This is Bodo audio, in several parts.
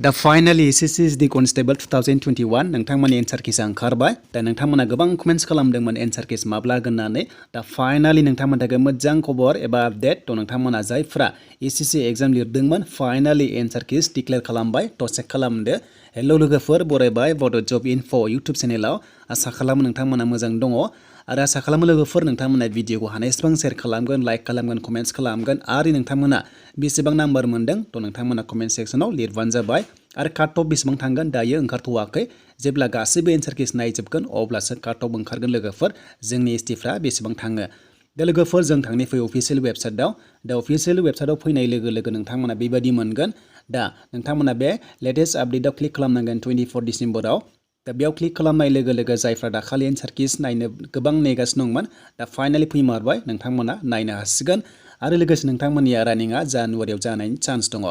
दा फाइनाली SSC GD Constable 2021 नोंथांमोननि एन्सार किसा ओंखारबाय दा नोंथांमोना गोबां कमेन्ट्स खालामदोंमोन एन्सार किस माब्ला होननानै दा फाइनाली नोंथांमोननि थाखाय मोजां खबर एबा आपडेट थ' नोंथांमोना जायफ्रा SSC एग्जाम लिरदोंमोन फाइनाली एन्सार किस डिक्लेयार खालामबाय थ' चेक खालामदो हेलौ लोगोफोर बरायबाय बड' जब इनफो इउटुब चेनेलाव आसा खालामो नोंथांमोना मोजां दङ आरो आसा खालामो लोगोफोर नोंथांमोना भिडिअखौ हानायसेबां शेयार खालामगोन लाइक खालामगोन कमेन्ट्स खालामगोन आरो नोंथांमोना बेसेबां नाम्बार मोनदों थ' नोंथांमोना कमेन्ट सेक्सनाव लिरबानो जाबाय आरो काट अफ बेसेबां थांगोन दायो ओंखारथ'वाखै जेब्ला गासैबो एन्सार किस नायजोबगोन अब्लासो काट अफ ओंखारगोन लोगोफोर जोंनि STफ्रा बेसेबां थाङो दा लोगोफोर जों थांनि फै अफिसियेल वेबसाइटआव दा अफिसियेल वेबसाइटआव फैनाय लोगो लोगो नोंथांमोना बेबायदि मोनगोन दा नोंथांमोना बे लेटेस्ट आपडेटआव क्लिक खालामनांगोन 24 डिसेम्बराव दा बेयाव क्लिक खालामनाय लोगो लोगो जायफ्रा दाखालि एन्सार किस नायनो गोबां नेगासिनो दंमोन दा फाइनाली फैमारबाय नोंथांमोना नायनो हासिगोन आरो लोगोसे नोंथांमोननि रानिंआ जानुवारियाव जानायनि चान्स दङ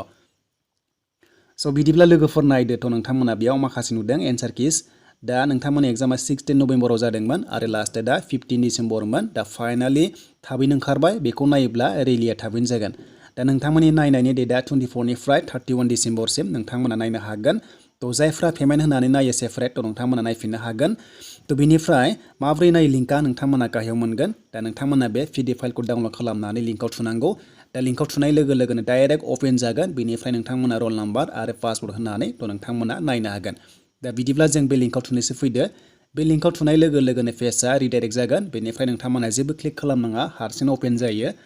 स' बिदिब्ला लोगोफोर नायदोथ' नोंथांमोना बेयाव माखासे नुदों एन्सार किस दा नोंथांमोननि एग्जामा 16 नभेम्बराव जादोंमोन आरो लास्ट डेटआ 15 डिसेम्बरमोन दा फाइनाली थाबैनो ओंखारबाय बेखौ नायोब्ला रेलिया थाबैनो जागोन दा नोंथांमोननि नायनायनि डेटआ 24 निफ्राय 31 डिसेम्बरसिम नोंथांमोना नायनो हागोन थ' जायफ्रा पेमेन्ट होनानै नायो सेपारेट थ' नोंथांमोना नायफिननो हागोन थ' बेनिफ्राय माबोरै नायो लिंकआ नोंथांमोना गाहायाव मोनगोन दा नोंथांमोना बे PDF फाइलखौ डाउनलड खालामनानै लिंकआव थुनांगौ दा लिंकआव थुनाय लोगो लोगोनो डाइरेक्ट अपेन जागोन बेनिफ्राय नोंथांमोना रल नाम्बार आरो पासवर्ड होनानै थ' नोंथांमोना नायनो हागोन दा बिदिब्ला जों बे लिंकआव थुनोसो फैदो बे लिंकआव थुनाय लोगो लोगोनो पेजआ रिडाइरेक्ट जागोन बेनिफ्राय नोंथांमोना जेबो क्लिक खालामनाङा हारसिं अपेन जायो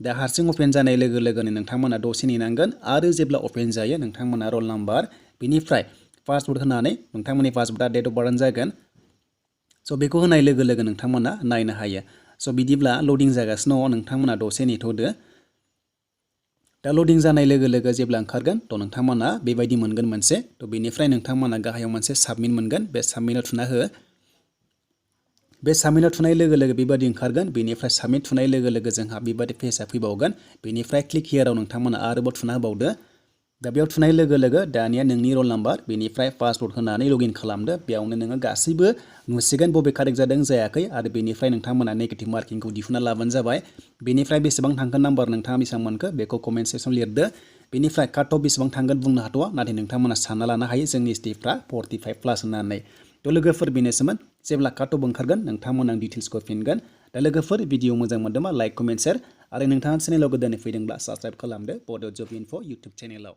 दा हारसिं अपेन जानाय लोगो लोगोनो नोंथांमोना दसे नेनांगोन आरो जेब्ला अपेन जायो नोंथांमोना रल नाम्बार बेनिफ्राय पासवर्ड होनानै नोंथांमोननि पासवर्डआ डेट अफ बार्थआनो जागोन स' बेखौ होनाय लोगो लोगो नोंथांमोना नायनो हायो स' बिदिब्ला लडिं जागासिनो दङ नोंथांमोना दसे नेथ'दो दा लडिं जानाय लोगो लोगो जेब्ला ओंखारगोन थ' नोंथांमोना बेबायदि मोनगोन मोनसे थ' बेनिफ्राय नोंथांमोना गाहायाव मोनसे साबमिट मोनगोन बे साबमिटआव थुना हो बे साबमिटआव थुनाय लोगो लोगो बेबायदि ओंखारगोन बेनिफ्राय साबमिट थुनाय लोगो लोगो जोंहा बेबायदि पेजआ फैबावगोन बेनिफ्राय क्लिक हियाराव नोंथांमोना आरोबाव थुना होबावदो दा बेयाव थुनाय लोगो लोगो दानिया नोंनि रल नाम्बार बेनिफ्राय पासवर्ड होनानै लगइन खालामदो बेयावनो नोङो गासैबो नुसिगोन बबे कारेक्ट जादों जायाखै आरो बेनिफ्राय नोंथांमोना नेगेटिभ मार्किंखौ दिहुनना लाबानो जाबाय बेनिफ्राय बेसेबां थांगोन नाम्बार नोंथाङा बेसेबां मोनखो बेखौ कमेन्ट सेक्सनाव लिरदो बेनिफ्राय काट अफ बेसेबां थांगोन बुंनो हाथ'वा नाथाय नोंथांमोना सानना लानो हायो जोंनि STफ्रा 45 प्लास होननानै थ' लोगोफोर बेनोसोमोन जेब्ला काट अफ ओंखारगोन नोंथांमोना डिटेल्सखौ फिनगोन दा लोगोफोर भिडिअ मोजां मोनदोंबा लाइक कमेन्ट शेयार आरो नोंथाङा चेनेलाव गोदानै फैदोंब्ला साबस्क्राइब खालामदो बड' जब इनफो इउटुब चेनेलाव